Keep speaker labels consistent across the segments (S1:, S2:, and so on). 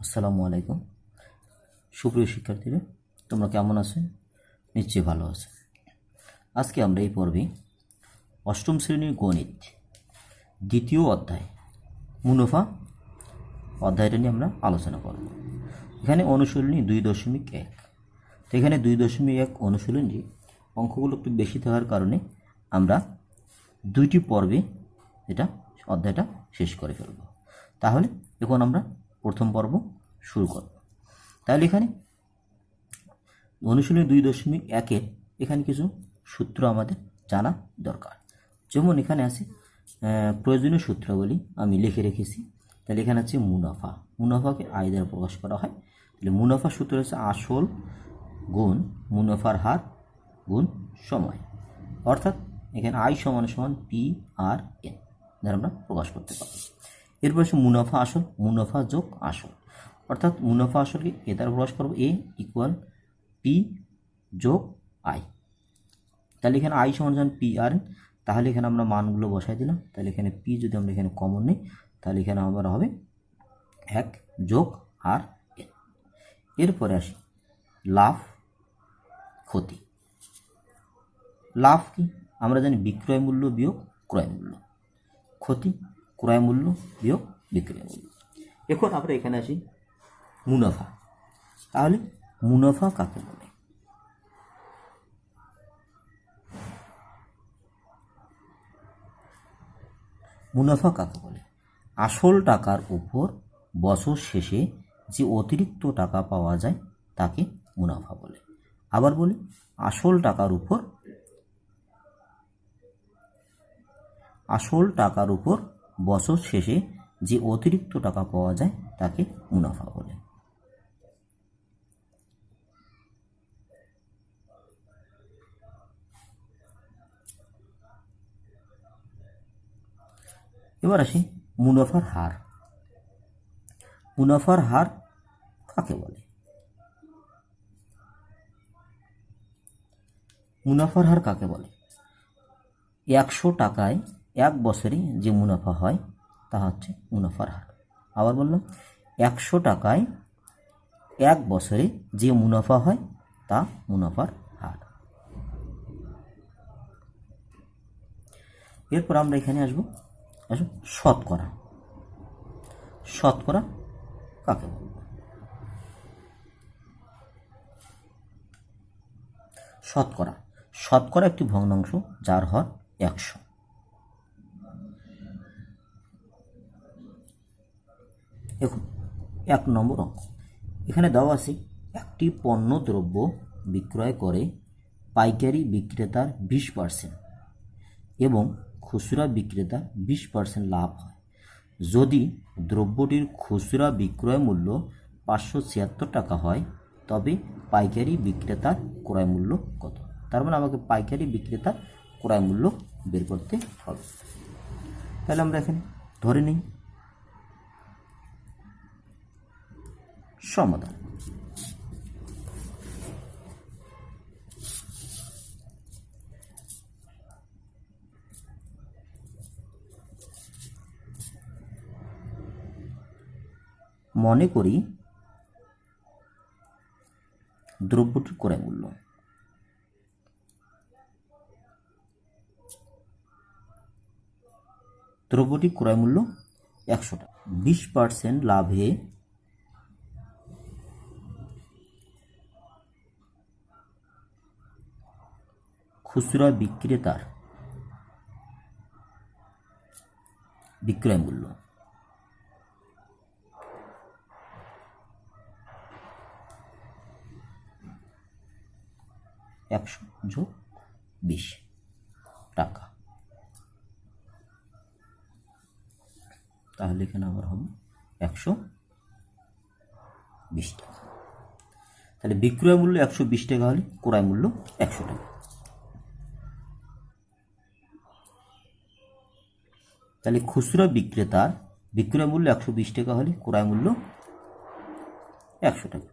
S1: আসসালামু আলাইকুম। সুপ্রিয় শিক্ষার্থীরা, তোমরা কেমন আছো? নিশ্চয়ই ভালো আছো। আজকে আমরা এই পর্বে অষ্টম শ্রেণীর গণিত দ্বিতীয় অধ্যায় মুনাফা অধ্যায়টা নিয়ে আমরা আলোচনা করব। এখানে অনুশীলনী 2.1। তো এখানে 2.1 অনুশীলনী অঙ্কগুলো একটু বেশি থাকার কারণে আমরা দুইটি পর্বে এটা অধ্যায়টা শেষ করে ফেলব। তাহলে এখন আমরা প্রথম পর্ব শুরু করব। তাহলে এখানে অনুশীলনী 2.1 এখানে কিছু সূত্র আমাদের জানা দরকার। যেমন এখানে আছে প্রয়োজনীয় সূত্রাবলী আমি লিখে রেখেছি। তাহলে এখানে আছে মুনাফাকে আয় দ্বারা প্রকাশ করা হয়। তাহলে মুনাফা সূত্র হচ্ছে আসল গুণ মুনাফার হার গুণ সময়, অর্থাৎ এখানে আয় সমান সমান PRN দ্বারা আমরা প্রকাশ করতে পারি। এরপর হচ্ছে মুনাফা আসল, মুনাফা যোগ আসল, অর্থাৎ মুনাফা আসলকে এ দ্বারা প্রকাশ করবো A = P যোগ আই। তাহলে এখানে আই সমান সমান PRN। তাহলে এখানে আমরা মানগুলো বসাই দিলাম। তাহলে এখানে P যদি আমরা এখানে কমন নিই তাহলে এখানে আবার হবে 1 যোগ RN। এরপরে আসি লাভ ক্ষতি। লাভ কি? আমরা জানি বিক্রয় মূল্য বিয়োগ ক্রয় মূল্য। ক্ষতি ক্রয় মূল্য বিয়োগ বিক্রয় মূল্য। এখন আমরা এখানে আসি মুনাফা। তাহলে মুনাফা কাকে বলে? মুনাফা কাকে বলে? আসল টাকার উপর বছর শেষে যে অতিরিক্ত টাকা পাওয়া যায় তাকে মুনাফা বলে। আবার বলি, আসল টাকার উপর বছর শেষে যে অতিরিক্ত টাকা পাওয়া যায় তাকে মুনাফা বলে। এবার আসি মুনাফার হার। মুনাফার হার কাকে বলে? মুনাফার হার কাকে বলে? 100 টাকায় 1 বছরে যে মুনাফা হয় তা হচ্ছে মুনাফার হার। আবার বললাম, 100 টাকায় 1 বছরে যে মুনাফা হয় তা মুনাফার হার। এরপর আমরা এখানে আসবো শতকরা। শতকরা কাকে বলে? শতকরা একটি ভগ্নাংশ যার হর 100। দেখুন 1 নম্বর অঙ্ক এখানে দেওয়া আছে, একটি পণ্য দ্রব্য বিক্রয় করে পাইকারি বিক্রেতার 20% এবং খুচরা বিক্রেতার 20% লাভ হয়। যদি দ্রব্যটির খুচরা বিক্রয় মূল্য 576 টাকা হয় তবে পাইকারি বিক্রেতার ক্রয় মূল্য কত? তার মানে আমাকে পাইকারি বিক্রেতার ক্রয় মূল্য বের করতে হবে। তাহলে আমরা এখানে ধরে নিই সমাধান। মনে করি দ্রব্যটির ক্রয় মূল্য ক্রয় মূল্য 100 টাকা। 20% লাভে খুচরা বিক্রেতার বিক্রয় মূল্য 100 যোগ 20 টাকা। তাহলে এখানে আবার হবে 120 টাকা। তাহলে বিক্রয় মূল্য 120 টাকা হলে ক্রয় মূল্য 100 টাকা। তাহলে খুচরা বিক্রেতার বিক্রয় মূল্য 120 টাকা হলে ক্রয় মূল্য 100 টাকা।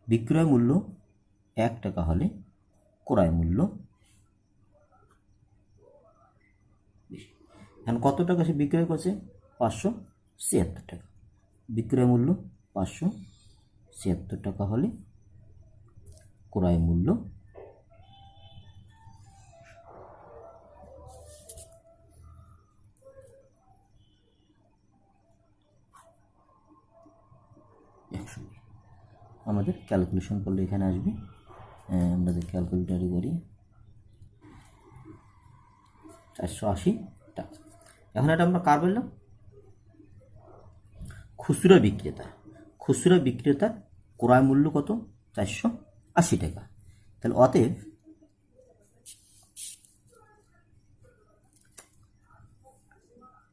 S1: বিক্রয় মূল্য 1 টাকা হলে ক্রয় মূল্য এখন কত টাকা সে বিক্রয় করছে? 576 টাকা। বিক্রয় মূল্য 576 টাকা হলে ক্রয় মূল্য 100। আমাদের ক্যালকুলেশন করলে এখানে আসবে, আমরা যে ক্যালকুলেটারে করি 480 টাকা। এখন এটা আমরা কার বললাম? খুচরা বিক্রেতা। খুচরা বিক্রেতার ক্রয় মূল্য কত? 480 টাকা। তাহলে অতএব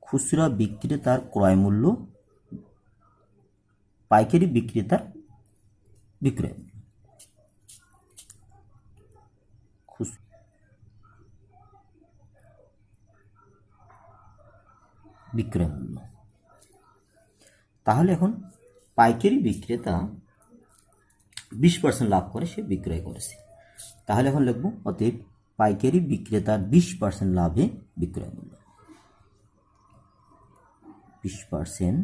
S1: খুচরা বিক্রেতার ক্রয় মূল্য পাইকারি বিক্রেতার বিক্রয় মূল্য, বিক্রয় মূল্য। তাহলে এখন পাইকারি বিক্রেতা 20% লাভ করে সে বিক্রয় করেছে। তাহলে এখন লিখব অতএব পাইকারি বিক্রেতার 20% লাভে বিক্রয় মূল্য, 20%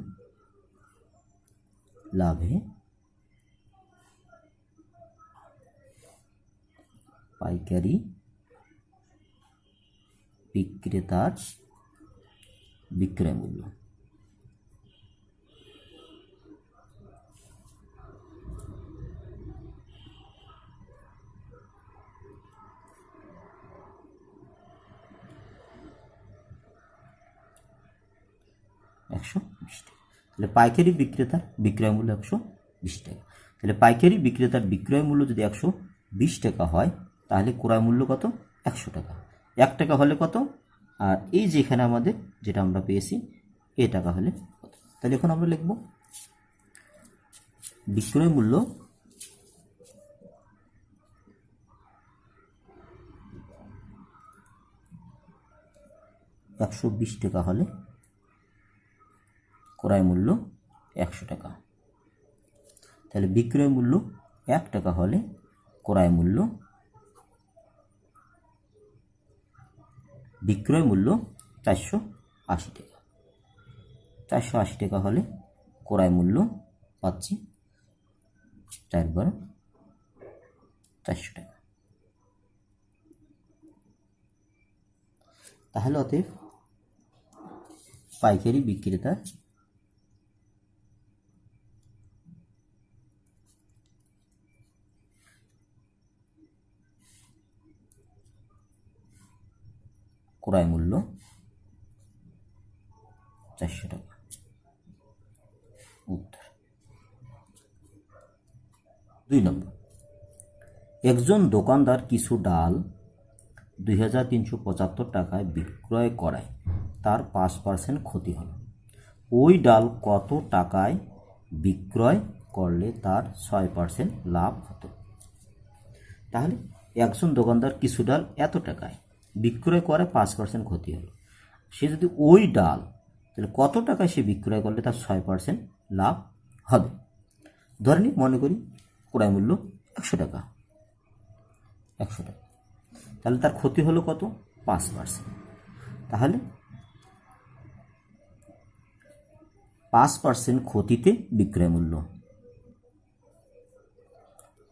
S1: লাভে পাইকারি বিক্রেতার বিক্রয় মূল্য। তাহলে পাইকারি বিক্রেতার বিক্রয় মূল্য 120 টাকা। তাহলে পাইকারি বিক্রেতার বিক্রয় মূল্য যদি 120 টাকা হয় তাহলে ক্রয় মূল্য কত? 100 টাকা। 1 টাকা হলে কত? আর এই যেখানে আমাদের যেটা আমরা পেয়েছি এ টাকা হলে কত? তাহলে এখন আমরা লিখব বিক্রয় মূল্য $120 টাকা হলে ক্রয় মূল্য 100 টাকা। তাহলে বিক্রয় মূল্য 1 টাকা হলে ক্রয় মূল্য, বিক্রয় মূল্য 480 টাকা। 480 টাকা হলে ক্রয় মূল্য পাচ্ছি 4 টাকা। তাহলে অতএব পাইকারি বিক্রেতার ক্রয় মূল্য 400 টাকা। উত্তর। 2 নম্বর, একজন দোকানদার কিছু ডাল 2375 টাকায় বিক্রয় করায় তার 5% ক্ষতি হলো। ওই ডাল কত টাকায় বিক্রয় করলে তার 6% লাভ হতো? তাহলে একজন দোকানদার কিছু ডাল এত টাকায় বিক্রয় করে 5% ক্ষতি হলো। সে যদি ওই ডাল তাহলে কত টাকায় সে বিক্রয় করলে তার 6% লাভ হবে? ধরে নিই, মনে করি ক্রয় মূল্য 100 টাকা। 100 টাকা, তাহলে তার ক্ষতি হলো কত? 5%। তাহলে 5% ক্ষতিতে বিক্রয় মূল্য,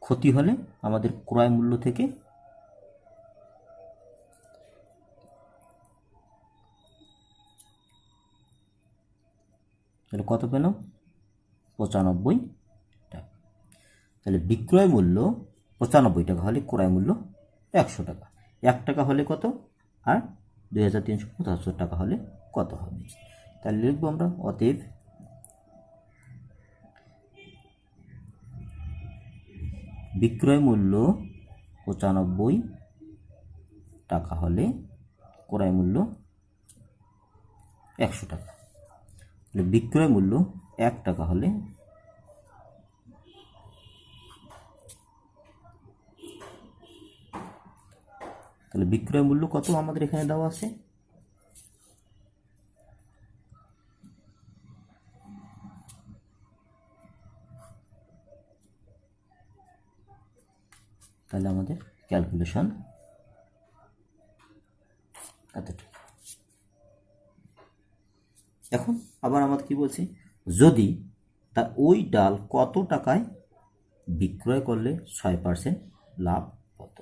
S1: ক্ষতি হলে আমাদের ক্রয় মূল্য থেকে তাহলে কত পেলাম? 95 টাকা। তাহলে বিক্রয় মূল্য 95 টাকা হলে ক্রয় মূল্য 100 টাকা। 1 টাকা হলে কত? আর 2375 টাকা হলে কত হবে? তাহলে লিখবো আমরা অতএব বিক্রয় মূল্য 95 টাকা হলে ক্রয় মূল্য 100 টাকা। তাহলে বিক্রয় মূল্য 1 টাকা হলে তাহলে বিক্রয় মূল্য কত আমাদের এখানে দেওয়া আছে? তাহলে আমাদের ক্যালকুলেশন এতটুকু। এখন আবার আমাদের কি বলছি, যদি তার ওই ডাল কত টাকায় বিক্রয় করলে 6% লাভ কত?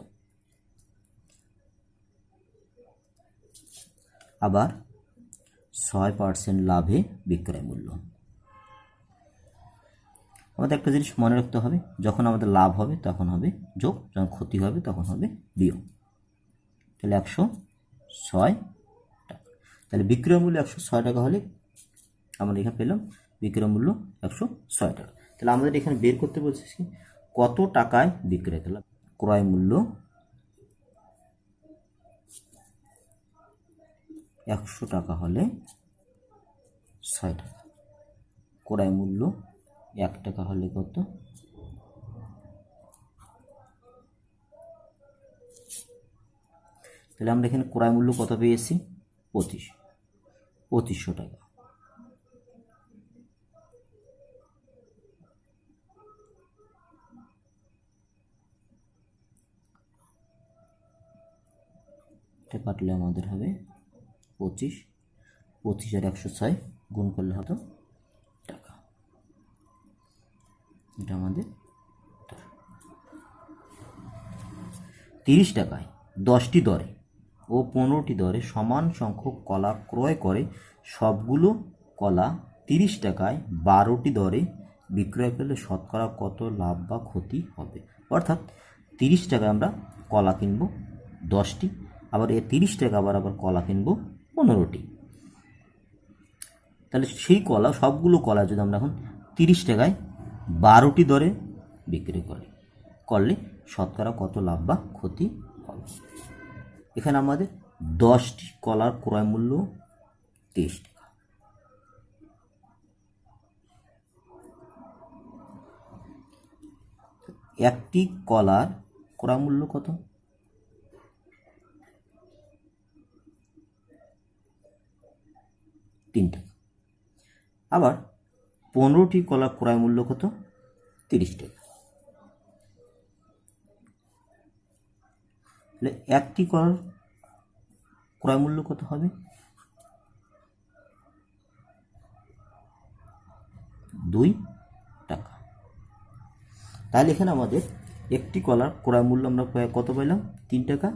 S1: আবার 6% লাভে বিক্রয় মূল্য। আমাদের একটা জিনিস মনে রাখতে হবে, যখন আমাদের লাভ হবে তখন হবে যোগ, যখন ক্ষতি হবে তখন হবে বিয়োগ। তাহলে 106 টাকা। তাহলে বিক্রয় মূল্য 106 টাকা হলে আমরা এখানে পেলাম বিক্রয় মূল্য 106 টাকা। তাহলে আমাদের এখানে বের করতে বলছে কত টাকায় বিক্রয় করলাম। ক্রয় মূল্য 100 টাকা হলে 6 টাকা, ক্রয় মূল্য 1 টাকা হলে কত? তাহলে আমরা এখানে ক্রয় মূল্য কত পেয়েছি? 2500 টাকা। এটা কাটলে আমাদের হবে 25, 25 আর 106 গুণ করলে হতো টাকা। এটা আমাদের 30 টাকায় 10টি দরে ও 15টি দরে সমান সংখ্যক কলা ক্রয় করে সবগুলো কলা 30 টাকায় 12টি দরে বিক্রয় করলে শতকরা কত লাভ বা ক্ষতি হবে? অর্থাৎ 30 টাকায় আমরা কলা কিনবো 10টি, আবার এই 30 টাকা আবার কলা কিনবো 15টি। তাহলে সেই কলা, সবগুলো কলা যদি আমরা এখন 30 টাকায় 12টি দরে বিক্রি করলে শতকরা কত লাভ বা ক্ষতি হবে? এখানে আমাদের 10টি কলার ক্রয় মূল্য 23 টাকা। একটি কলার ক্রয় মূল্য কত? 3 টাকা। আবার 15টি কলার ক্রয় মূল্য কত? 30 টাকা। তাহলে একটি কলার ক্রয় মূল্য কত হবে? 2 টাকা। তাহলে এখানে আমাদের একটি কলার ক্রয় মূল্য আমরা কত পাইলাম? 3 টাকা।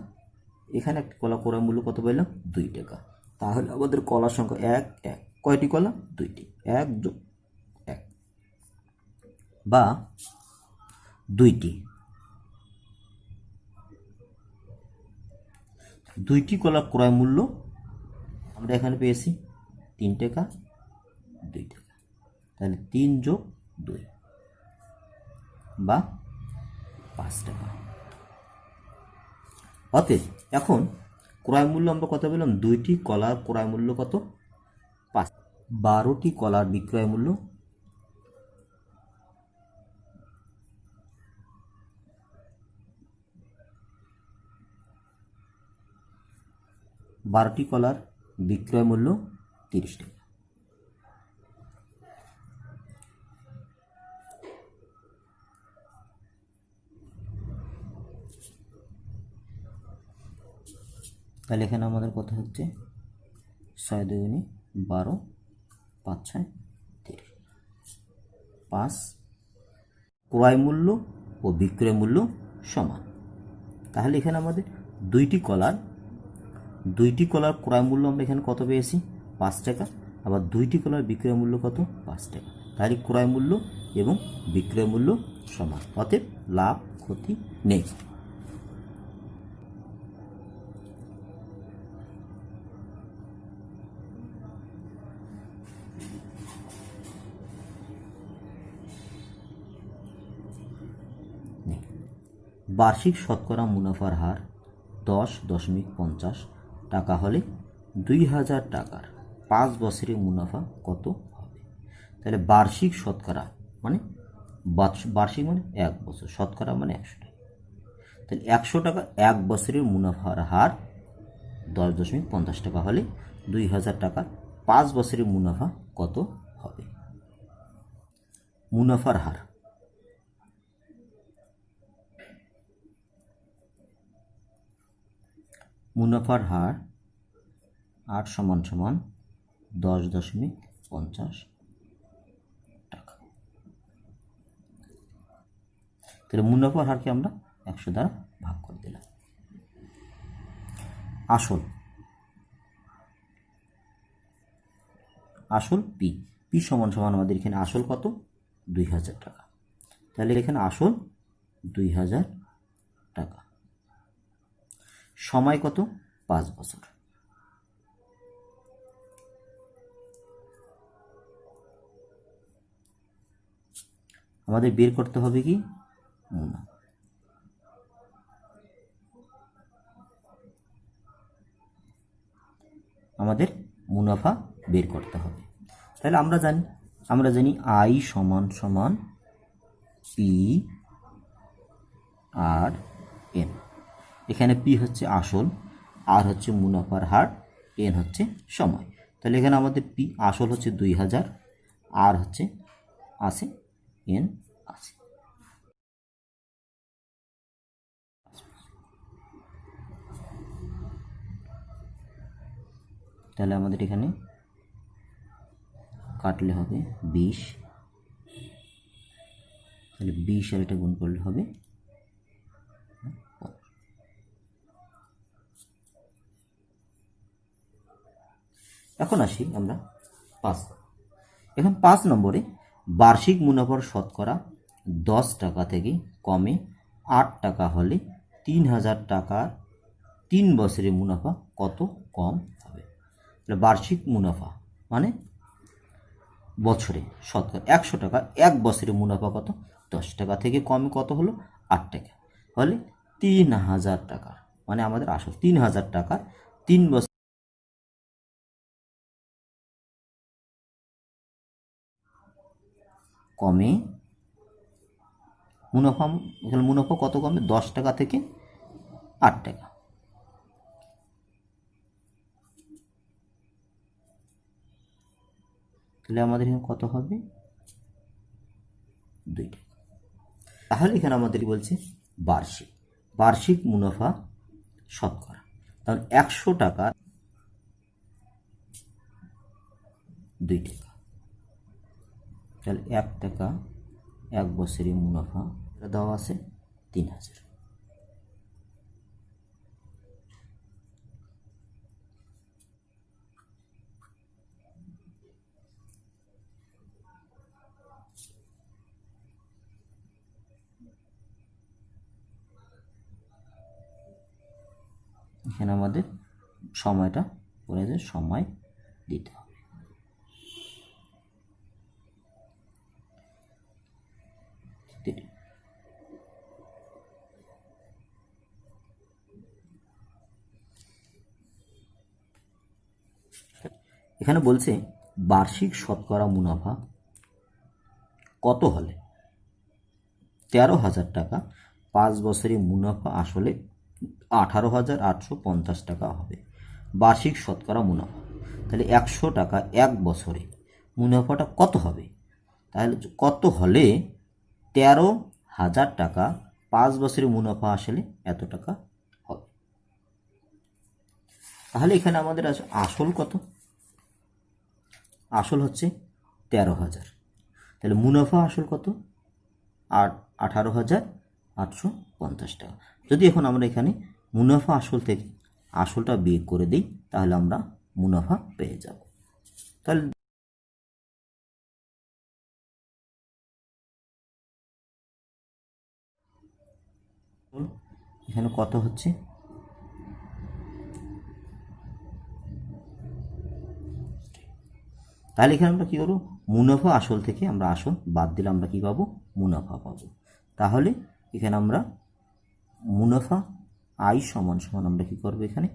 S1: এখানে একটি কলা ক্রয় মূল্য কত পাইলাম? 2 টাকা। তাহলে আমাদের কলার সংখ্যা 1 1। কয়টি কলা? 2টি। 1 যোগ 1 বা 2টি। 2টি কলার ক্রয় মূল্য আমরা এখানে পেয়েছি 3 টাকা 2 টাকা। তাহলে 3 যোগ 2 বা 5 টাকা। অতএব এখন ক্রয় মূল্য আমরা কত পেলাম? 2টি কলার ক্রয় মূল্য কত? 5। 12টি কলার বিক্রয় মূল্য 12টি কলার বিক্রয় মূল্য 30 টাকা। তাহলে এখানে আমাদের কত হচ্ছে? 6 2 12, 5 6 30। 5 ক্রয় মূল্য ও বিক্রয় মূল্য সমান। তাহলে এখানে আমাদের 2টি কলার ক্রয় মূল্য আমরা এখানে কত পেয়েছি? 5 টাকা। আবার 2টি কলার বিক্রয় মূল্য কত? 5 টাকা। তাহলে ক্রয় মূল্য এবং বিক্রয় মূল্য সমান। অতএব লাভ ক্ষতি নেই। বার্ষিক শতকরা মুনাফার হার 10.50 টাকা হলে 2000 টাকার 5 বছরের মুনাফা কত হবে? তাহলে বার্ষিক শতকরা মানে বার্ষিক মানে 1 বছর, শতকরা মানে 100 টাকা। তাহলে 100 টাকা 1 বছরের মুনাফার হার 10.50 টাকা হলে 2000 টাকার 5 বছরের মুনাফা কত হবে? মুনাফার হার হার 8 10.50 টাকা। তাহলে মুনাফার হারকে আমরা 100 দ্বারা ভাগ করে দিলাম। আসল পি সমান সমান আমাদের এখানে আসল কত 2000 টাকা। তাহলে এখানে আসল 2000 টাকা, সময় কত 5 বছর। আমাদের বের করতে হবে কি মুনাফা। আমাদের মুনাফা বের করতে হবে। তাহলে আমরা জানি আই সমান সমান পি আর এন। এখানে পি হচ্ছে আসল, আর হচ্ছে মুনাফার হার, এন হচ্ছে সময়। তাহলে এখানে আমাদের পি আসল হচ্ছে 2000, আর হচ্ছে আছে এন আছে। তাহলে আমাদের এখানে কাটলে হবে 20, তাহলে 20 আর এটা গুণ করলে হবে। এখন আসি আমরা 5। এখন 5 নম্বরে বার্ষিক মুনাফার শতকরা 10 টাকা থেকে কমে 8 টাকা হলে 3000 টাকার 3 বছরের মুনাফা কত কম হবে। বার্ষিক মুনাফা মানে বছরে শতকরা 100 টাকা, 1 বছরের মুনাফা কত 10 টাকা থেকে কমে কত হলো 8 টাকা হলে 3000 টাকা, মানে আমাদের আসল 3000 টাকার 3 বছর কমে মুনাফা। এখানে মুনাফা কত কমে 10 টাকা থেকে 8 টাকা। তাহলে আমাদের এখানে কত হবে 2 টাকা। তাহলে এখানে আমাদের বলছে বার্ষিক মুনাফা শতকরা, তাহলে 100 টাকা 2 টাকা, তাহলে 1 টাকা 1 বছরের মুনাফা দেওয়া আছে 3000। এখানে আমাদের সময়টা বলে যে সময় দিতে হবে। এখানে বলছে বার্ষিক শতকরা মুনাফা কত হলে 13,000 টাকা 5 বছরের মুনাফা আসলে 18,850 টাকা হবে। বার্ষিক শতকরা মুনাফা, তাহলে 100 টাকা 1 বছরে মুনাফাটা কত হবে, তাহলে কত হলে 13,000 টাকা 5 বছরের মুনাফা আসলে এত টাকা হবে। তাহলে এখানে আমাদের আসল কত, আসল হচ্ছে 13,000, তাহলে মুনাফা আসল কত 18,850 টাকা। যদি এখন আমরা এখানে মুনাফা আসল থেকে আসলটা বিয়োগ করে দিই তাহলে আমরা মুনাফা পেয়ে যাব। তাহলে এখানে কত হচ্ছে তাহলে এখানে আমরা কী করব মুনাফা আসল থেকে আমরা আসল বাদ দিলে আমরা কী পাবো মুনাফা পাবো। তাহলে এখানে আমরা মুনাফা আই সমান সমান আমরা কী করবো এখানে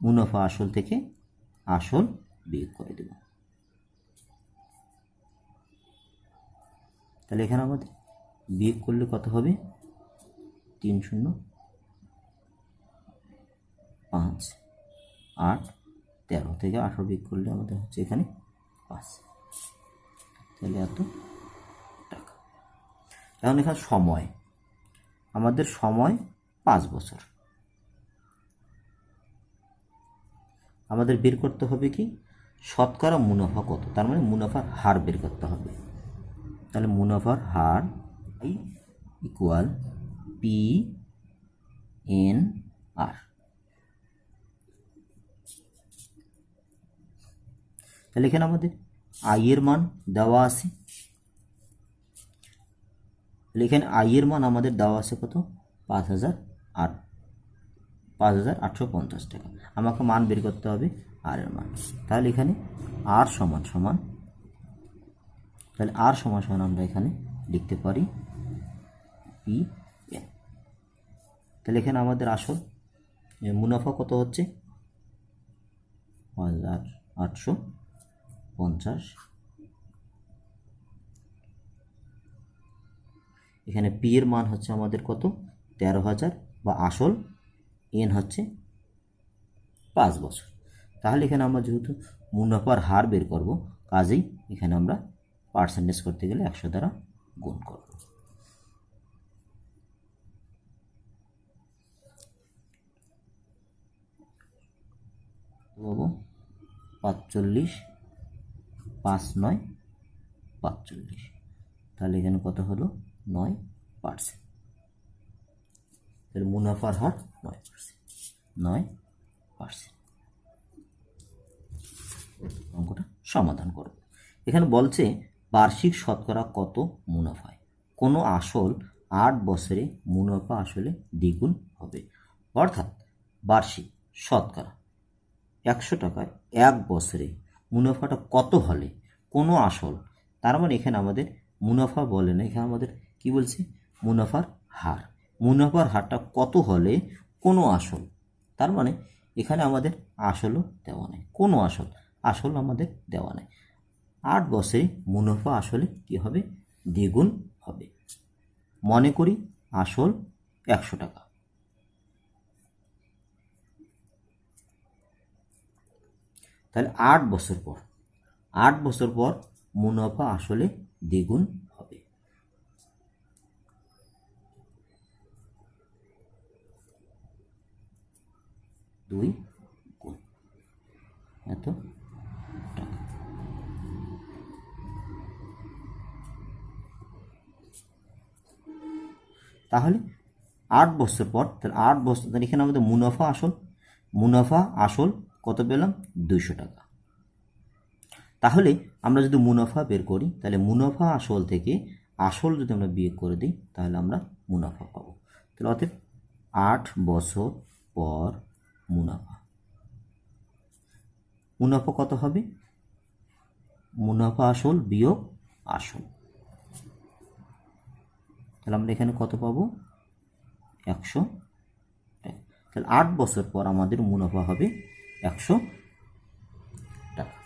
S1: মুনাফা আসল থেকে আসল বিয়োগ করে দেব। তাহলে এখানে আমাদের বিয়োগ করলে কত হবে 3 0 5 8 13 থেকে 18 বিয়োগ করলে আমাদের হচ্ছে এখানে 5, তাহলে এত টাকা। এখন এখানে সময়, আমাদের সময় 5 বছর। আমাদের বের করতে হবে কি শতকরা মুনাফা কত, তার মানে মুনাফার হার বের করতে হবে। তাহলে মুনাফার হার ইকুয়াল পি এন আর। তাহলে এখানে আমাদের আই এর মান দেওয়া আছে, তাহলে এখানে আই এর মান আমাদের দেওয়া আছে কত, 5,850 টাকা। আমাকে মান বের করতে হবে আর এর মান। তাহলে এখানে আর সমান সমান, তাহলে আর সমান সমান আমরা এখানে লিখতে পারি পি এন। তাহলে এখানে আমাদের আসল মুনাফা কত হচ্ছে, 5,850। এখানে পি এর মান হচ্ছে আমাদের কত, 13,000 বা আসল, এন হচ্ছে 5 বছর। তাহলে এখানে আমরা যেহেতু মুনাফার হার বের করব, কাজেই এখানে আমরা পার্সেন্টেজ করতে গেলে 100 দ্বারা গুণ করব। পাবো 45, 5 9 45। তাহলে এখানে কত হলো, 9%। তাহলে মুনাফার হার 9%। অঙ্কটা সমাধান করব। এখানে বলছে বার্ষিক শতকরা কত মুনাফায় কোনো আসল 8 বছরে মুনাফা আসলে দ্বিগুণ হবে। অর্থাৎ বার্ষিক শতকরা 100 টাকায় 1 বছরে মুনাফাটা কত হলে কোনো আসল, তার মানে এখানে আমাদের মুনাফা বলে না, এখানে আমাদের কি বলছে, মুনাফার হার। মুনাফার হারটা কত হলে কোনো আসল, তার মানে এখানে আমাদের আসলও দেওয়া নেই, কোনো আসল আমাদের দেওয়া নেই। 8 বছরে মুনাফা আসলে কি হবে, দ্বিগুণ হবে। মনে করি আসল 100 টাকা, তাহলে 8 বছর পর মুনাফা আসলে দ্বিগুণ হবে। দুই গুণ এত টাকা। তাহলে 8 বছর পর, তাহলে 8 বছর, তাহলে এখানে আমাদের মুনাফা আসল কত পেলাম, 200 টাকা। তাহলে আমরা যদি মুনাফা বের করি, তাহলে মুনাফা আসল থেকে আসল যদি আমরা বিয়োগ করে দিই, তাহলে আমরা মুনাফা পাবো। তাহলে অতএব 8 বছর পর মুনাফা কত হবে, মুনাফা আসল বিয়োগ আসল। তাহলে আমরা এখানে কত পাবো, 100 টাকা। তাহলে 8 বছর পর আমাদের মুনাফা হবে 100 টাকা।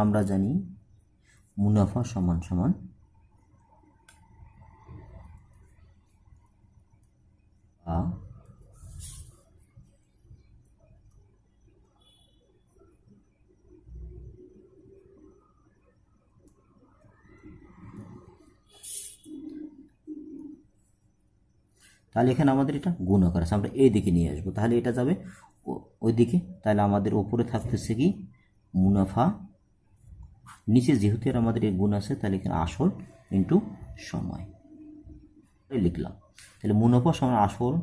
S1: আমরা জানি মুনাফা সমান সমান তাহলে এখানে আমাদের এটা গুণ আকার আছে, আমরা এই দিকে নিয়ে আসবো, তাহলে এটা যাবে ওই দিকে। তাহলে আমাদের ওপরে থাকতেছে কি, মুনাফা, নিচে যেহেতু এর আমাদের এই গুণ আছে, তাহলে এখানে আসল ইন্টু সময় লিখলাম। তাহলে মুনাফা সমান আসল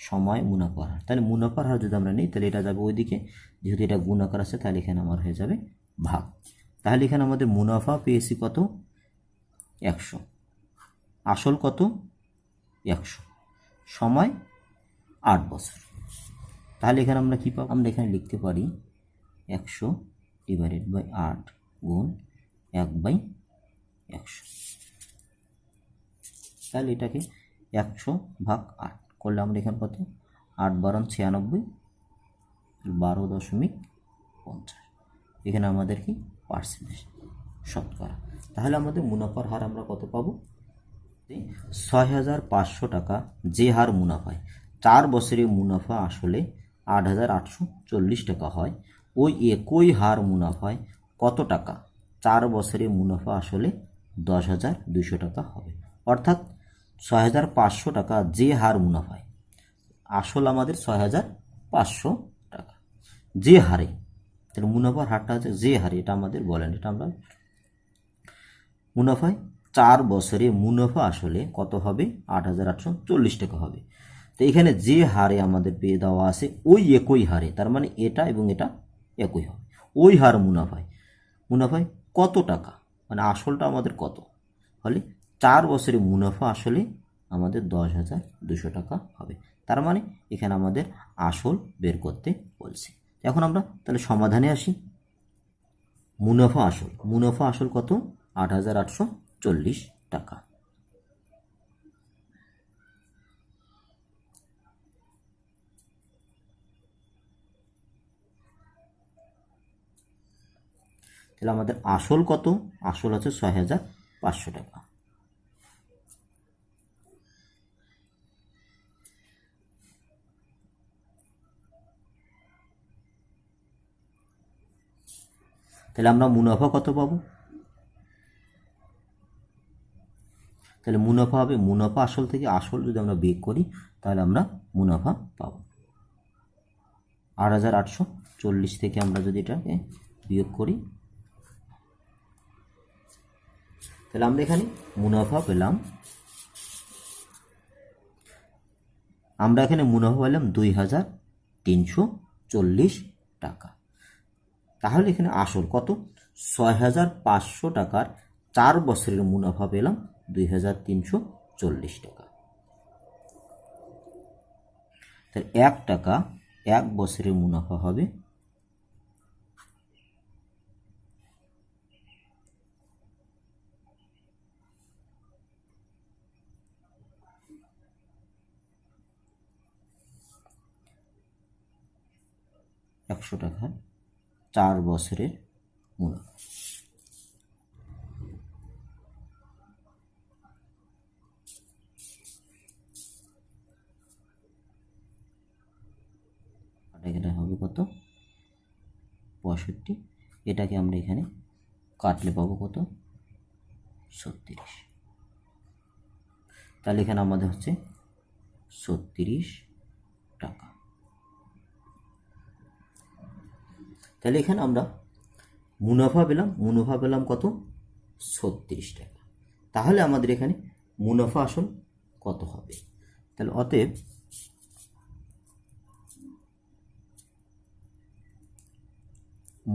S1: সময় মুনাফার হার। তাহলে মুনাফার হার যদি আমরা নিই, তাহলে এটা যাবে ওই দিকে, যেহেতু এটা গুণ আকার আছে, তাহলে এখানে আমার হয়ে যাবে ভাগ। তাহলে এখানে আমাদের মুনাফা পেয়েছি কত, 100, আসল কত 100, সময় 8 বছর। তাহলে এখানে আমরা কী পাবো, আমরা এখানে লিখতে পারি 100 ডিভাইডেড বাই 8 গুণ 1/100। তাহলে এটাকে 100 ভাগ 8 করলে আমরা এখানে কত, 8 12 96, 12.50। এখানে আমাদের কি পার্সেন্টেজ, শতকরা। তাহলে আমাদের মুনাফার হার আমরা কত পাবো, 6,500 টাকা যে হার মুনাফায় 4 বছরে মুনাফা আসলে 8,840 টাকা হয়, ওই একই হার মুনাফায় কত টাকা 4 বছরে মুনাফা আসলে 10,200 টাকা হবে। অর্থাৎ 6,500 টাকা যে হার মুনাফায়, আসল আমাদের 6,500 টাকা যে হারে, তাহলে মুনাফার হারটা হচ্ছে যে হারে, এটা আমাদের বলেন, এটা আমরা মুনাফায় 4 বছরে মুনাফা আসলে কত হবে? 8,840 টাকা হবে। তো এখানে যে হারে আমাদের পেয়ে দেওয়া আছে ওই একই হারে, তার মানে এটা এবং এটা একই হবে, ওই হার মুনাফায় কত টাকা, মানে আসলটা আমাদের কত হলে 4 বছরে মুনাফা আসলে আমাদের 10,200 টাকা হবে। তার মানে এখানে আমাদের আসল বের করতে বলছে। এখন আমরা তাহলে সমাধানে আসি। মুনাফা আসল কত? 8,840 টাকা। তাহলে আমাদের আসল কত? আসল আছে 6,500 টাকা। তাহলে আমরা মুনাফা কত পাবো? তাহলে মুনাফা হবে, মুনাফা আসল থেকে আসল যদি আমরা বিয়োগ করি তাহলে আমরা মুনাফা পাবো 8,840 থেকে আমরা যদি এটাকে বিয়োগ করি তাহলে আমরা এখানে মুনাফা পেলাম, আমরা এখানে মুনাফা পেলাম 2,340 টাকা। তাহলে এখানে আসল কত? 6,500 টাকার 4 বছরের মুনাফা পেলাম 2,340 টাকা। তাহলে 1 টাকা 1 বছরের মুনাফা হবে 100 টাকা 4 বছরের মুনাফা। এখানে হবে কত? 65। এটাকে আমরা এখানে কাটলে পাবো কত? 36। তাহলে এখানে আমাদের হচ্ছে 36 টাকা। তাহলে এখানে আমরা মুনাফা পেলাম কত? 36 টাকা। তাহলে আমাদের এখানে মুনাফা আসল কত হবে? তাহলে অতএব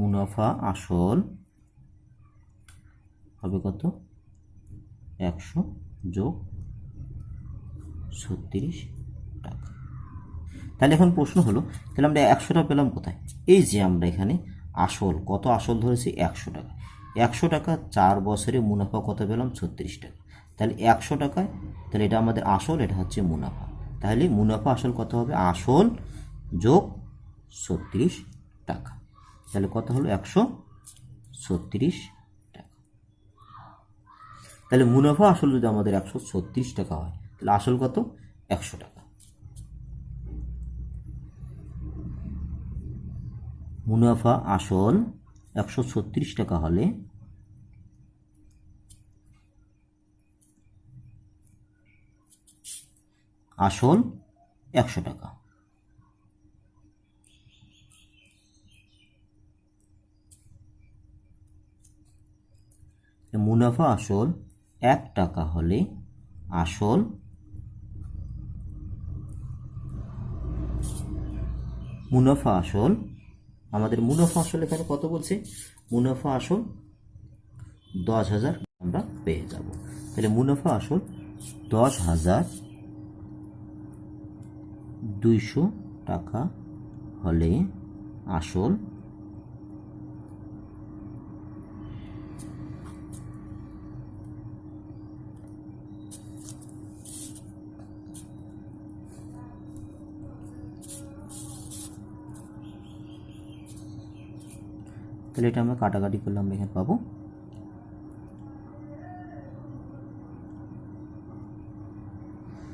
S1: মুনাফা আসল হবে কত? 100 যোগ 36 টাকা। তাহলে এখন প্রশ্ন হলো, তাহলে আমরা 100টা পেলাম কোথায়? এই যে আমরা এখানে আসল কত আসল ধরেছি 100 টাকা। 100 টাকা 4 বছরে মুনাফা কত পেলাম? 36 টাকা। তাহলে 100 টাকায়, তাহলে এটা আমাদের আসল, এটা হচ্ছে মুনাফা। তাহলে মুনাফা আসল কত হবে? আসল যোগ 36 টাকা। তাহলে কত হলো? 136 টাকা। তাহলে মুনাফা আসল যদি আমাদের 136 টাকা হয় তাহলে আসল কত? 100 টাকা। মুনাফা আসল 136 টাকা হলে আসল 100 টাকা। মুনাফা আসল 1 টাকা হলে আসল মুনাফা আসল আমাদের মুনাফা আসল এখানে কত বলছে? মুনাফা আসল 10,000 আমরা পেয়ে যাব। তাহলে মুনাফা আসল 10,200 টাকা হলে আসল তাহলে এটা আমরা কাটাকাটি করলে আমরা এখানে পাবো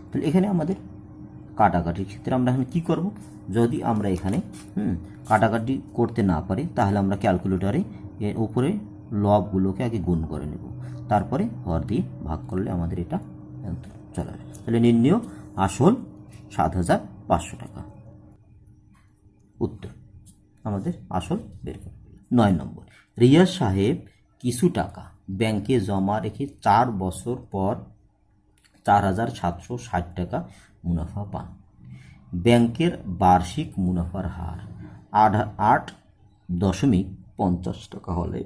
S1: তাহলে এখানে আমাদের কাটাকাটির ক্ষেত্রে আমরা এখানে কি করব? যদি আমরা এখানে কাটাকাটি করতে না পারি তাহলে আমরা ক্যালকুলেটরে এর উপরে লবগুলোকে আগে গুণ করে নেব, তারপরে হর দিয়ে ভাগ করলে আমাদের এটা চলে যাবে। তাহলে নির্ণয় আসল 7,500 টাকা। উত্তর আমাদের আসল বের করবে। 9 নম্বর, রিয়াজ সাহেব কিছু টাকা ব্যাংকে জমা রেখে 4 বছর পর 4,760 টাকা মুনাফা পান। ব্যাংকের বার্ষিক মুনাফার হার 8.50 টাকা হলে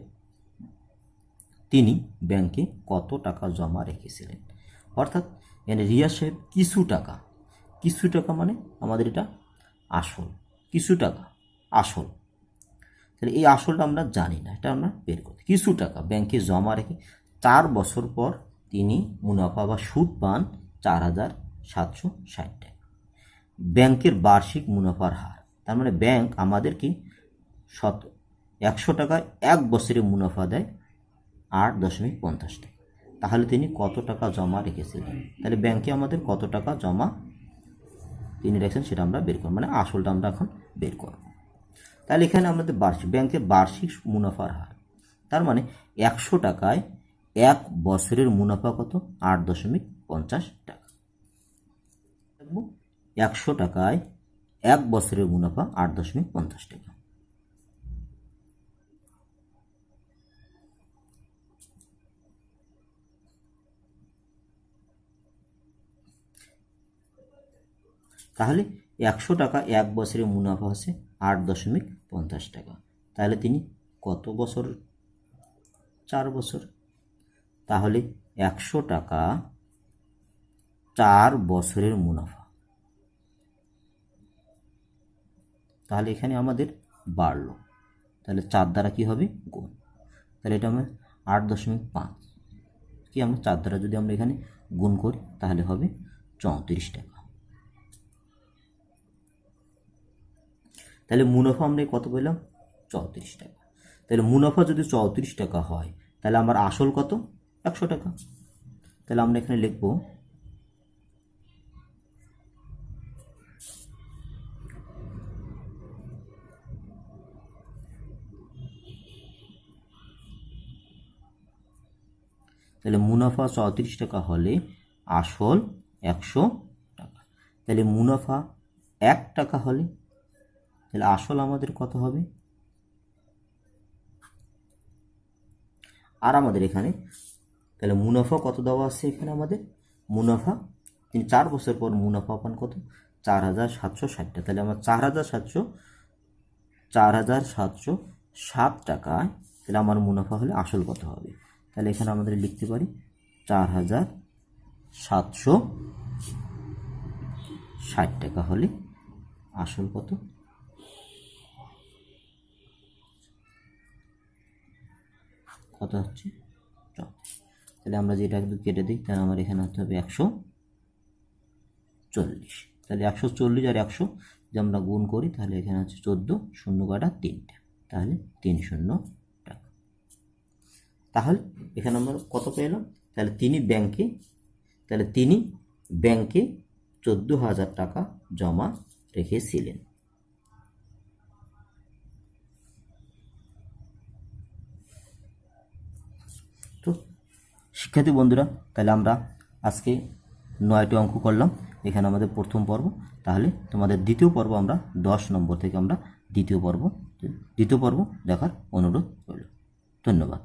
S1: তিনি ব্যাংকে কত টাকা জমা রেখেছিলেন। অর্থাৎ এখানে রিয়াজ সাহেব কিছু টাকা মানে আমাদের এটা আসল, কিছু টাকা আসল, তাহলে এই আসলটা আমরা জানি না, এটা আমরা বের করতে। কিছু টাকা ব্যাংকে জমা রেখে 4 বছর পর তিনি মুনাফা বা সুদ পান 4,760 টাকা। ব্যাংকের বার্ষিক মুনাফার হার, তার মানে ব্যাংক আমাদেরকে 100 টাকায় 1 বছরে মুনাফা দেয় 8.50 টাকা। তাহলে তিনি কত টাকা জমা রেখেছিলেন, তাহলে ব্যাংকে আমাদের কত টাকা জমা তিনি রেখেছেন সেটা আমরা বের করব, মানে আসলটা আমরা এখন বের করব। তাহলে এখানে আমাদের ব্যাংকের বার্ষিক মুনাফার হার, তার মানে 100 টাকায় 1 বছরের মুনাফা কত, 8.50 টাকা। 100 টাকায় 1 বছরের মুনাফা 8.50 টাকা। তাহলে 100 টাকা 1 বছরের মুনাফা হচ্ছে 8.50 টাকা। তাহলে তিনি কত বছর, 4 বছর। তাহলে 100 টাকা 4 বছরের মুনাফা, তাহলে এখানে আমাদের বাড়লো, তাহলে 4 দ্বারা কি হবে গুণ, তাহলে এটা আমরা 8.5 কি আমরা 4 দ্বারা যদি আমরা এখানে গুণ করি তাহলে হবে 34 টাকা। তাহলে মুনাফা আমরা কত পেলাম, 34 টাকা। তাহলে মুনাফা যদি 34 টাকা হয় তাহলে আমার আসল কত, 100 টাকা। তাহলে আমরা এখানে লিখব তাহলে মুনাফা 34 টাকা হলে আসল 100 টাকা। তাহলে মুনাফা 1 টাকা হলে তাহলে আসল আমাদের কত হবে, আর আমাদের এখানে তাহলে মুনাফা কত দেওয়া আছে, এখানে আমাদের মুনাফা তিনি 4 বছর পর মুনাফা পান কত, 4,760 টাকা। তাহলে আমার 4,707 টাকায় তাহলে আমার মুনাফা হলে আসল কত হবে, তাহলে এখানে আমাদের লিখতে পারি 4,760 টাকা হলে আসল কত, কত হচ্ছে, তাহলে আমরা যেটা একটু কেটে দিই তাহলে আমার এখানে হতে হবে 140। তাহলে 140 আর 100 যদি আমরা গুণ করি তাহলে এখানে হচ্ছে 14, 0 কাটা 3টা, তাহলে 300 টাকা। তাহলে এখানে আমরা কত পেলাম, তাহলে তিনি ব্যাংকে 14,000 টাকা জমা রেখেছিলেন। তো শিক্ষার্থী বন্ধুরা, তাহলে আমরা আজকে 9টি অঙ্ক করলাম, এখানে আমাদের প্রথম পর্ব। তাহলে তোমাদের দ্বিতীয় পর্ব আমরা 10 নম্বর থেকে আমরা দ্বিতীয় পর্ব দেখার অনুরোধ রইল। ধন্যবাদ।